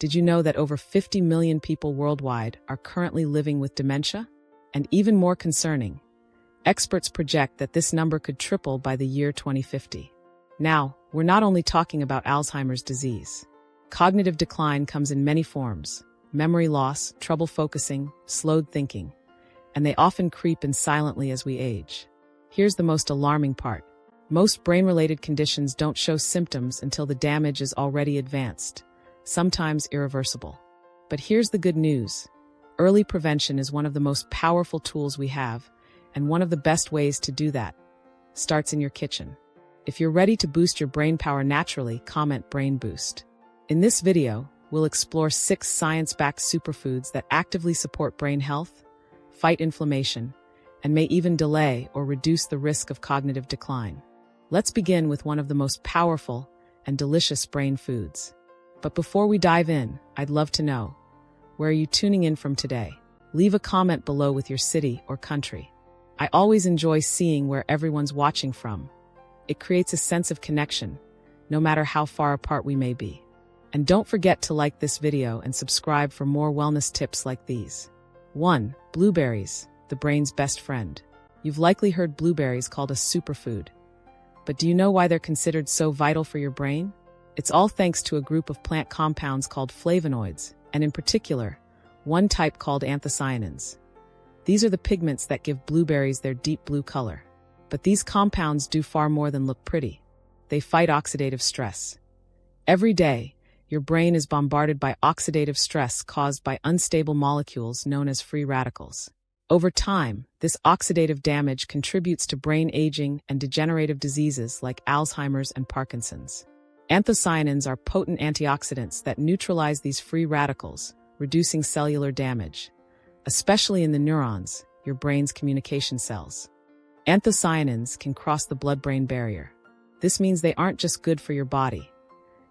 Did you know that over 50 million people worldwide are currently living with dementia? And even more concerning, experts project that this number could triple by the year 2050. Now, we're not only talking about Alzheimer's disease. Cognitive decline comes in many forms: memory loss, trouble focusing, slowed thinking, and they often creep in silently as we age. Here's the most alarming part. Most brain-related conditions don't show symptoms until the damage is already advanced, sometimes irreversible. But here's the good news. Early prevention is one of the most powerful tools we have, and one of the best ways to do that starts in your kitchen. If you're ready to boost your brain power naturally, comment Brain Boost. In this video, we'll explore 6 science-backed superfoods that actively support brain health, fight inflammation, and may even delay or reduce the risk of cognitive decline. Let's begin with one of the most powerful and delicious brain foods. But before we dive in, I'd love to know, where are you tuning in from today? Leave a comment below with your city or country. I always enjoy seeing where everyone's watching from. It creates a sense of connection, no matter how far apart we may be. And don't forget to like this video and subscribe for more wellness tips like these. 1. Blueberries, the brain's best friend. You've likely heard blueberries called a superfood. But do you know why they're considered so vital for your brain? It's all thanks to a group of plant compounds called flavonoids, and in particular, one type called anthocyanins. These are the pigments that give blueberries their deep blue color. But these compounds do far more than look pretty. They fight oxidative stress. Every day, your brain is bombarded by oxidative stress caused by unstable molecules known as free radicals. Over time, this oxidative damage contributes to brain aging and degenerative diseases like Alzheimer's and Parkinson's. Anthocyanins are potent antioxidants that neutralize these free radicals, reducing cellular damage, especially in the neurons, your brain's communication cells. Anthocyanins can cross the blood-brain barrier. This means they aren't just good for your body.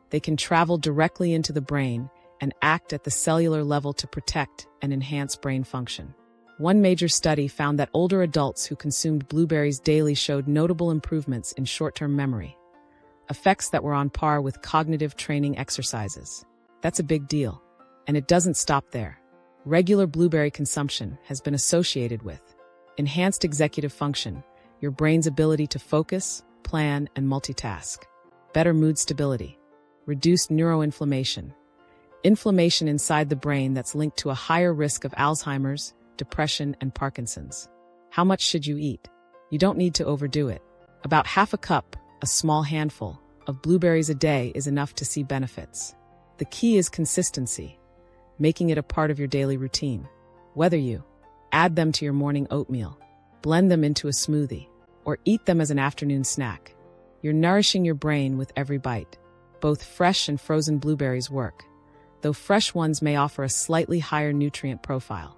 They can travel directly into the brain and act at the cellular level to protect and enhance brain function. One major study found that older adults who consumed blueberries daily showed notable improvements in short-term memory, effects that were on par with cognitive training exercises. That's a big deal. And it doesn't stop there. Regular blueberry consumption has been associated with enhanced executive function, your brain's ability to focus, plan, and multitask, better mood stability, reduced neuroinflammation, inflammation inside the brain that's linked to a higher risk of Alzheimer's, depression, and Parkinson's. How much should you eat? You don't need to overdo it. About half a cup, a small handful, of blueberries a day is enough to see benefits. The key is consistency, making it a part of your daily routine. Whether you add them to your morning oatmeal, blend them into a smoothie, or eat them as an afternoon snack, you're nourishing your brain with every bite. Both fresh and frozen blueberries work, though fresh ones may offer a slightly higher nutrient profile.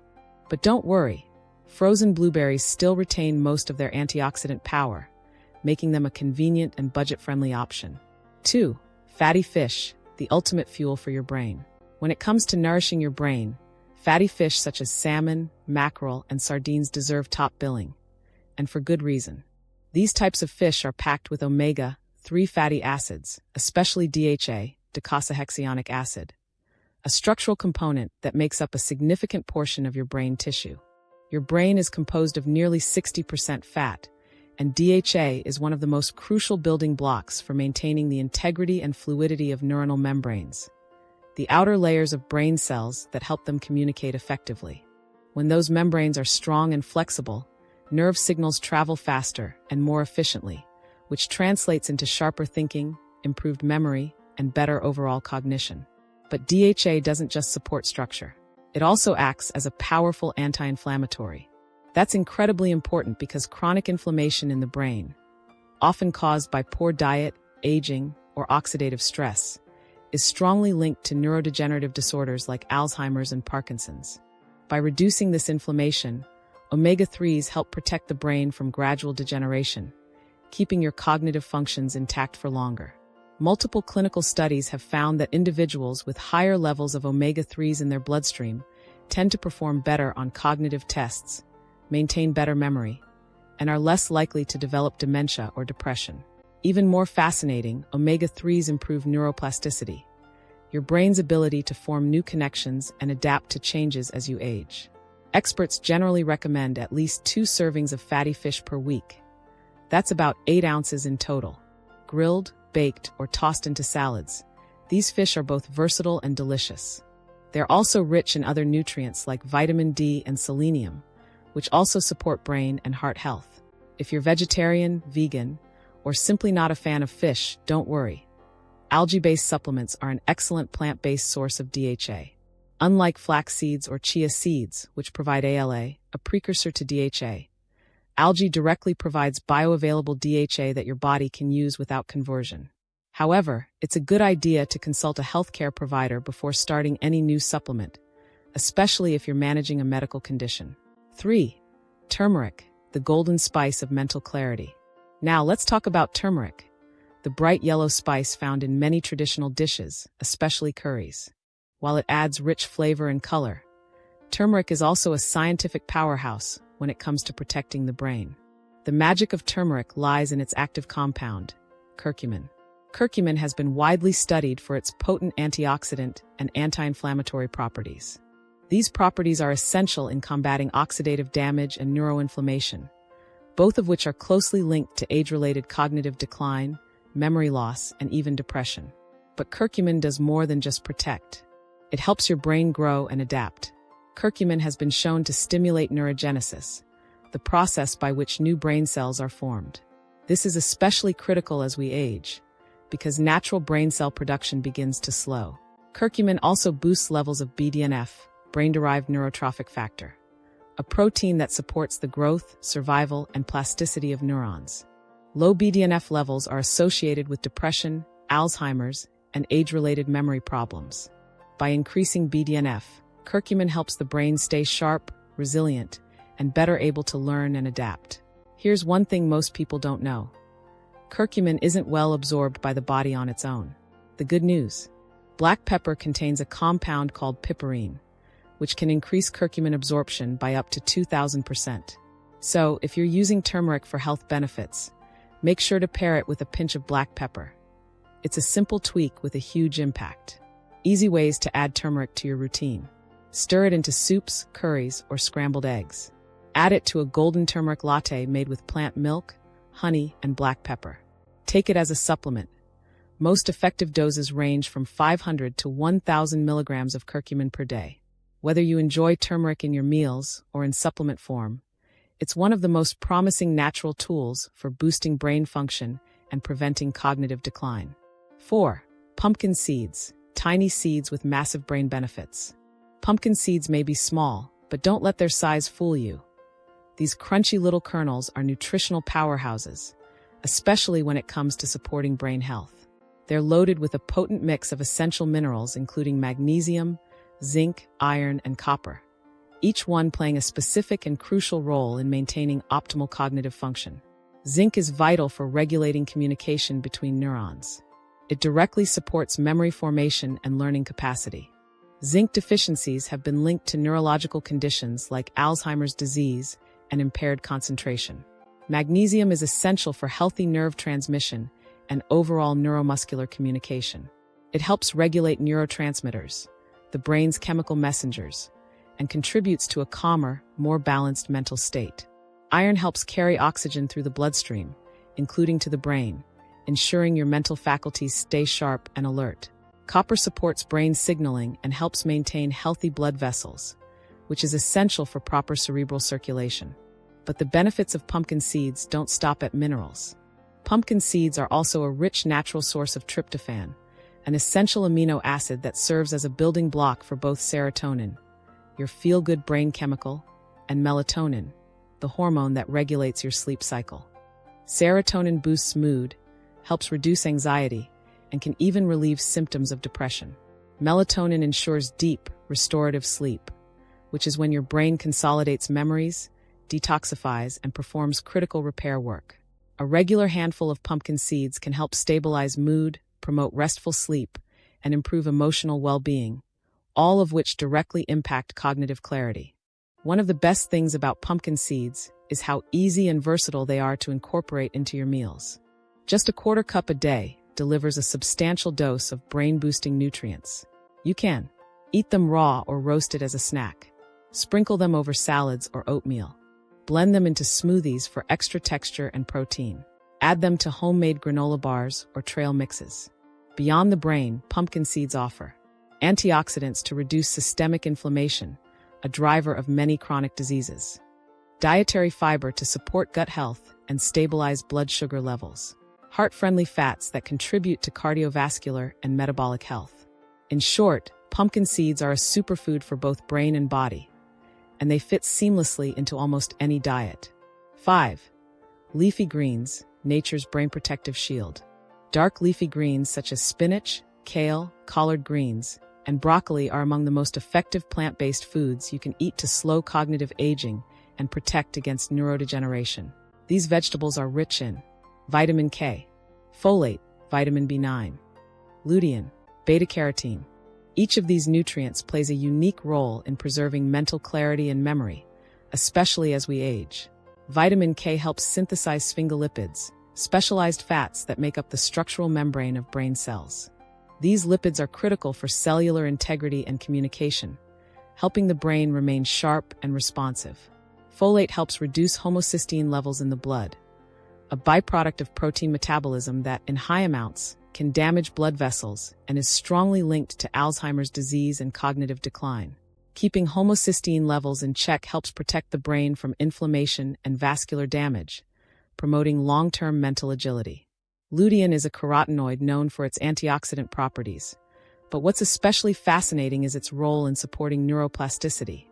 But don't worry, frozen blueberries still retain most of their antioxidant power, making them a convenient and budget-friendly option. 2. Fatty fish, the ultimate fuel for your brain. When it comes to nourishing your brain, fatty fish such as salmon, mackerel, and sardines deserve top billing. And for good reason. These types of fish are packed with omega-3 fatty acids, especially DHA, docosahexaenoic acid, a structural component that makes up a significant portion of your brain tissue. Your brain is composed of nearly 60% fat, and DHA is one of the most crucial building blocks for maintaining the integrity and fluidity of neuronal membranes, the outer layers of brain cells that help them communicate effectively. When those membranes are strong and flexible, nerve signals travel faster and more efficiently, which translates into sharper thinking, improved memory, and better overall cognition. But DHA doesn't just support structure. It also acts as a powerful anti-inflammatory. That's incredibly important because chronic inflammation in the brain, often caused by poor diet, aging, or oxidative stress, is strongly linked to neurodegenerative disorders like Alzheimer's and Parkinson's. By reducing this inflammation, omega-3s help protect the brain from gradual degeneration, keeping your cognitive functions intact for longer. Multiple clinical studies have found that individuals with higher levels of omega-3s in their bloodstream tend to perform better on cognitive tests, maintain better memory, and are less likely to develop dementia or depression. Even more fascinating, omega-3s improve neuroplasticity, your brain's ability to form new connections and adapt to changes as you age. Experts generally recommend at least 2 servings of fatty fish per week. That's about 8 ounces in total. Grilled, baked, or tossed into salads, these fish are both versatile and delicious. They're also rich in other nutrients like vitamin D and selenium, which also support brain and heart health. If you're vegetarian, vegan, or simply not a fan of fish, don't worry. Algae-based supplements are an excellent plant-based source of DHA. Unlike flax seeds or chia seeds, which provide ALA, a precursor to DHA, algae directly provides bioavailable DHA that your body can use without conversion. However, it's a good idea to consult a healthcare provider before starting any new supplement, especially if you're managing a medical condition. 3. Turmeric, the golden spice of mental clarity. Now let's talk about turmeric, the bright yellow spice found in many traditional dishes, especially curries. While it adds rich flavor and color, turmeric is also a scientific powerhouse when it comes to protecting the brain. The magic of turmeric lies in its active compound, curcumin. Curcumin has been widely studied for its potent antioxidant and anti-inflammatory properties. These properties are essential in combating oxidative damage and neuroinflammation, both of which are closely linked to age-related cognitive decline, memory loss, and even depression. But curcumin does more than just protect. It helps your brain grow and adapt. Curcumin has been shown to stimulate neurogenesis, the process by which new brain cells are formed. This is especially critical as we age, because natural brain cell production begins to slow. Curcumin also boosts levels of BDNF, brain-derived neurotrophic factor, a protein that supports the growth, survival, and plasticity of neurons. Low BDNF levels are associated with depression, Alzheimer's, and age-related memory problems. By increasing BDNF, curcumin helps the brain stay sharp, resilient, and better able to learn and adapt. Here's one thing most people don't know. Curcumin isn't well absorbed by the body on its own. The good news: black pepper contains a compound called piperine, which can increase curcumin absorption by up to 2,000%. So, if you're using turmeric for health benefits, make sure to pair it with a pinch of black pepper. It's a simple tweak with a huge impact. Easy ways to add turmeric to your routine. Stir it into soups, curries, or scrambled eggs. Add it to a golden turmeric latte made with plant milk, honey, and black pepper. Take it as a supplement. Most effective doses range from 500 to 1,000 milligrams of curcumin per day. Whether you enjoy turmeric in your meals or in supplement form, it's one of the most promising natural tools for boosting brain function and preventing cognitive decline. 4. Pumpkin seeds, tiny seeds with massive brain benefits. Pumpkin seeds may be small, but don't let their size fool you. These crunchy little kernels are nutritional powerhouses, especially when it comes to supporting brain health. They're loaded with a potent mix of essential minerals including magnesium, zinc, iron, and copper, each one playing a specific and crucial role in maintaining optimal cognitive function. Zinc is vital for regulating communication between neurons. It directly supports memory formation and learning capacity. Zinc deficiencies have been linked to neurological conditions like Alzheimer's disease and impaired concentration. Magnesium is essential for healthy nerve transmission and overall neuromuscular communication. It helps regulate neurotransmitters, the brain's chemical messengers, and contributes to a calmer, more balanced mental state. Iron helps carry oxygen through the bloodstream, including to the brain, ensuring your mental faculties stay sharp and alert. Copper supports brain signaling and helps maintain healthy blood vessels, which is essential for proper cerebral circulation. But the benefits of pumpkin seeds don't stop at minerals. Pumpkin seeds are also a rich natural source of tryptophan, an essential amino acid that serves as a building block for both serotonin, your feel-good brain chemical, and melatonin, the hormone that regulates your sleep cycle. Serotonin boosts mood, helps reduce anxiety, and can even relieve symptoms of depression. Melatonin ensures deep, restorative sleep, which is when your brain consolidates memories, detoxifies, and performs critical repair work. A regular handful of pumpkin seeds can help stabilize mood, promote restful sleep, and improve emotional well-being, all of which directly impact cognitive clarity. One of the best things about pumpkin seeds is how easy and versatile they are to incorporate into your meals. Just a quarter cup a day delivers a substantial dose of brain-boosting nutrients. You can eat them raw or roasted as a snack. Sprinkle them over salads or oatmeal. Blend them into smoothies for extra texture and protein. Add them to homemade granola bars or trail mixes. Beyond the brain, pumpkin seeds offer antioxidants to reduce systemic inflammation, a driver of many chronic diseases. Dietary fiber to support gut health and stabilize blood sugar levels. Heart-friendly fats that contribute to cardiovascular and metabolic health. In short, pumpkin seeds are a superfood for both brain and body, and they fit seamlessly into almost any diet. 5. Leafy greens, nature's brain protective shield. Dark leafy greens such as spinach, kale, collard greens, and broccoli are among the most effective plant-based foods you can eat to slow cognitive aging and protect against neurodegeneration. These vegetables are rich in vitamin K, folate, vitamin B9, lutein, beta-carotene. Each of these nutrients plays a unique role in preserving mental clarity and memory, especially as we age. Vitamin K helps synthesize sphingolipids, specialized fats that make up the structural membrane of brain cells. These lipids are critical for cellular integrity and communication, helping the brain remain sharp and responsive. Folate helps reduce homocysteine levels in the blood, a byproduct of protein metabolism that, in high amounts, can damage blood vessels and is strongly linked to Alzheimer's disease and cognitive decline. Keeping homocysteine levels in check helps protect the brain from inflammation and vascular damage, promoting long-term mental agility. Lutein is a carotenoid known for its antioxidant properties, but what's especially fascinating is its role in supporting neuroplasticity,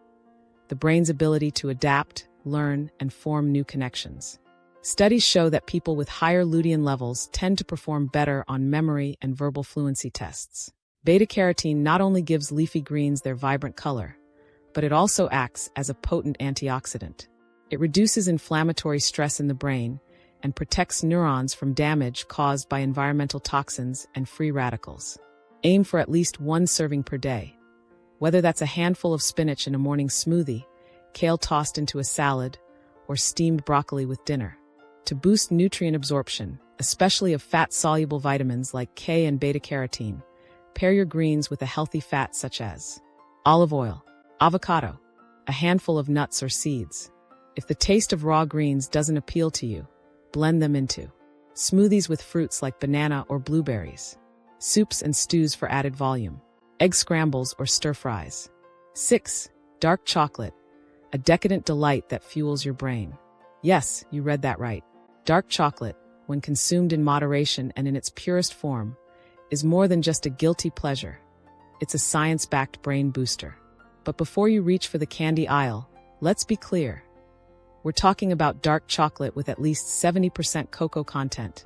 the brain's ability to adapt, learn, and form new connections. Studies show that people with higher lutein levels tend to perform better on memory and verbal fluency tests. Beta-carotene not only gives leafy greens their vibrant color, but it also acts as a potent antioxidant. It reduces inflammatory stress in the brain and protects neurons from damage caused by environmental toxins and free radicals. Aim for at least 1 serving per day. Whether that's a handful of spinach in a morning smoothie, kale tossed into a salad, or steamed broccoli with dinner. To boost nutrient absorption, especially of fat-soluble vitamins like K and beta-carotene, pair your greens with a healthy fat such as olive oil, avocado, a handful of nuts or seeds. If the taste of raw greens doesn't appeal to you, blend them into smoothies with fruits like banana or blueberries, soups and stews for added volume, egg scrambles or stir-fries. 6. Dark chocolate, a decadent delight that fuels your brain. Yes, you read that right. Dark chocolate, when consumed in moderation and in its purest form, is more than just a guilty pleasure. It's a science-backed brain booster. But before you reach for the candy aisle, let's be clear. We're talking about dark chocolate with at least 70% cocoa content,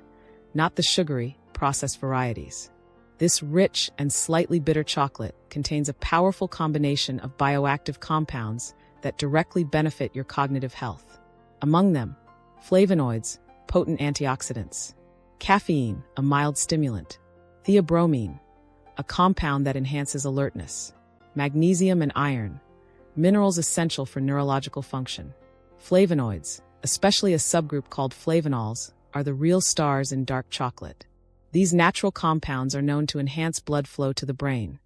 not the sugary, processed varieties. This rich and slightly bitter chocolate contains a powerful combination of bioactive compounds that directly benefit your cognitive health. Among them, flavonoids, potent antioxidants; caffeine, a mild stimulant; theobromine, a compound that enhances alertness; magnesium and iron, minerals essential for neurological function. Flavonoids, especially a subgroup called flavonols, are the real stars in dark chocolate. These natural compounds are known to enhance blood flow to the brain,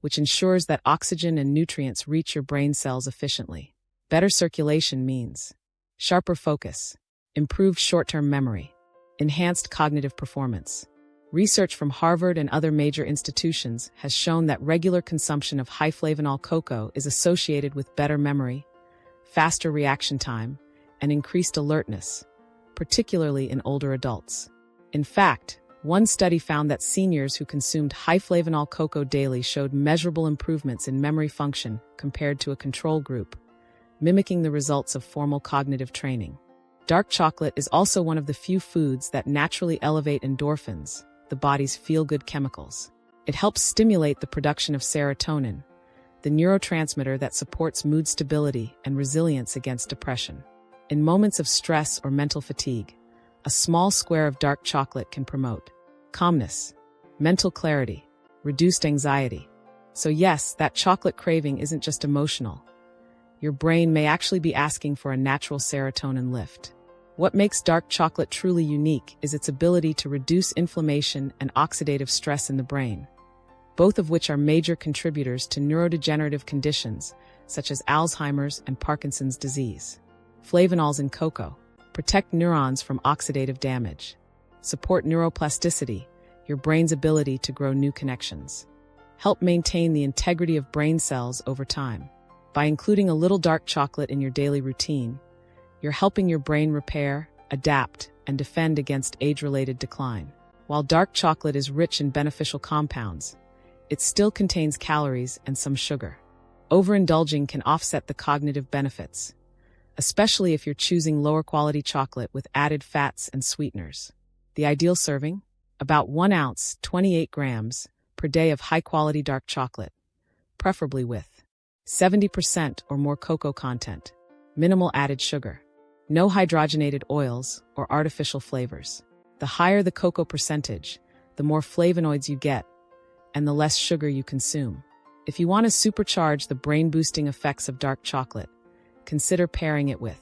which ensures that oxygen and nutrients reach your brain cells efficiently. Better circulation means sharper focus, improved short-term memory, enhanced cognitive performance. Research from Harvard and other major institutions has shown that regular consumption of high flavanol cocoa is associated with better memory, faster reaction time, and increased alertness, particularly in older adults. In fact, one study found that seniors who consumed high flavanol cocoa daily showed measurable improvements in memory function compared to a control group, mimicking the results of formal cognitive training. Dark chocolate is also one of the few foods that naturally elevate endorphins, the body's feel-good chemicals. It helps stimulate the production of serotonin, the neurotransmitter that supports mood stability and resilience against depression. In moments of stress or mental fatigue, a small square of dark chocolate can promote calmness, mental clarity, reduced anxiety. So yes, that chocolate craving isn't just emotional. Your brain may actually be asking for a natural serotonin lift. What makes dark chocolate truly unique is its ability to reduce inflammation and oxidative stress in the brain, both of which are major contributors to neurodegenerative conditions such as Alzheimer's and Parkinson's disease. Flavonols in cocoa protect neurons from oxidative damage, support neuroplasticity, your brain's ability to grow new connections, help maintain the integrity of brain cells over time. By including a little dark chocolate in your daily routine, you're helping your brain repair, adapt, and defend against age-related decline. While dark chocolate is rich in beneficial compounds, it still contains calories and some sugar. Overindulging can offset the cognitive benefits, especially if you're choosing lower-quality chocolate with added fats and sweeteners. The ideal serving? About 1 ounce, 28 grams, per day of high-quality dark chocolate, preferably with 70% or more cocoa content, minimal added sugar, no hydrogenated oils or artificial flavors. The higher the cocoa percentage, the more flavonoids you get, and the less sugar you consume. If you want to supercharge the brain-boosting effects of dark chocolate, consider pairing it with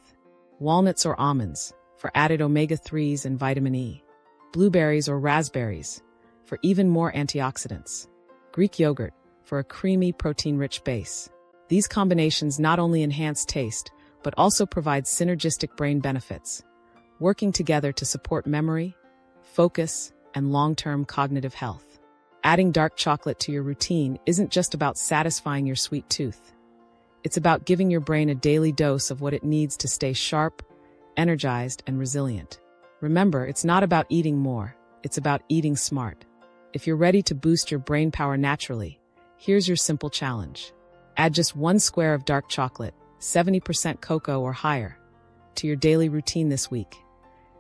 walnuts or almonds for added omega-3s and vitamin E, blueberries or raspberries for even more antioxidants, Greek yogurt for a creamy, protein-rich base. These combinations not only enhance taste, but also provide synergistic brain benefits, working together to support memory, focus, and long-term cognitive health. Adding dark chocolate to your routine isn't just about satisfying your sweet tooth. It's about giving your brain a daily dose of what it needs to stay sharp, energized, and resilient. Remember, it's not about eating more, it's about eating smart. If you're ready to boost your brain power naturally, here's your simple challenge. Add just 1 square of dark chocolate, 70% cocoa or higher, to your daily routine this week,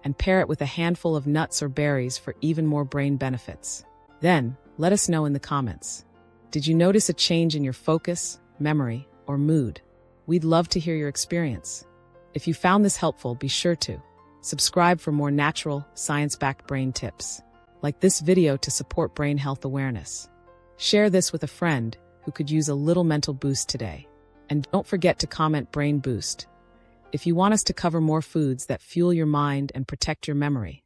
and pair it with a handful of nuts or berries for even more brain benefits. Then, let us know in the comments. Did you notice a change in your focus, memory, or mood? We'd love to hear your experience. If you found this helpful, be sure to subscribe for more natural, science-backed brain tips, like this video to support brain health awareness. Share this with a friend who could use a little mental boost today. And don't forget to comment Brain Boost if you want us to cover more foods that fuel your mind and protect your memory.